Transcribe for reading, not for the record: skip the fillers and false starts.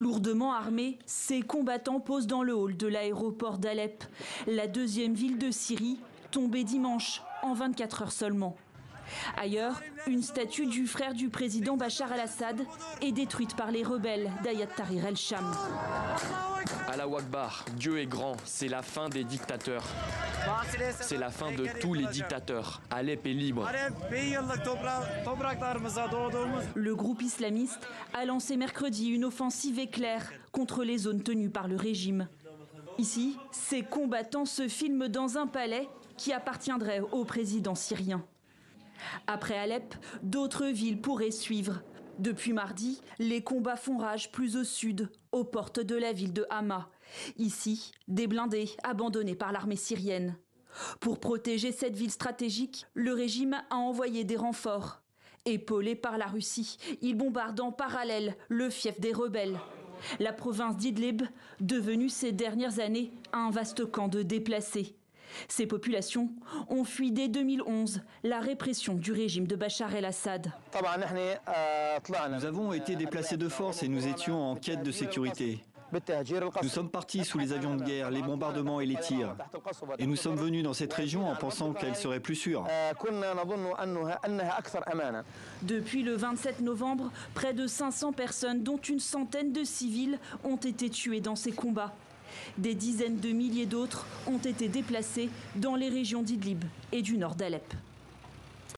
Lourdement armés, ces combattants posent dans le hall de l'aéroport d'Alep, la deuxième ville de Syrie, tombée dimanche en 24 heures seulement. Ailleurs, une statue du frère du président Bachar al-Assad est détruite par les rebelles d'Ayat Tahrir el-Sham. Allahu Akbar, Dieu est grand, c'est la fin des dictateurs. C'est la fin de tous les dictateurs. Alep est libre. Le groupe islamiste a lancé mercredi une offensive éclair contre les zones tenues par le régime. Ici, ces combattants se filment dans un palais qui appartiendrait au président syrien. Après Alep, d'autres villes pourraient suivre. Depuis mardi, les combats font rage plus au sud, aux portes de la ville de Hama. Ici, des blindés abandonnés par l'armée syrienne. Pour protéger cette ville stratégique, le régime a envoyé des renforts. Épaulé par la Russie, il bombarde en parallèle le fief des rebelles. La province d'Idlib, devenue ces dernières années un vaste camp de déplacés. Ces populations ont fui dès 2011 la répression du régime de Bachar el-Assad. Nous avons été déplacés de force et nous étions en quête de sécurité. Nous sommes partis sous les avions de guerre, les bombardements et les tirs. Et nous sommes venus dans cette région en pensant qu'elle serait plus sûre. Depuis le 27 novembre, près de 500 personnes, dont une centaine de civils, ont été tuées dans ces combats. Des dizaines de milliers d'autres ont été déplacés dans les régions d'Idlib et du nord d'Alep.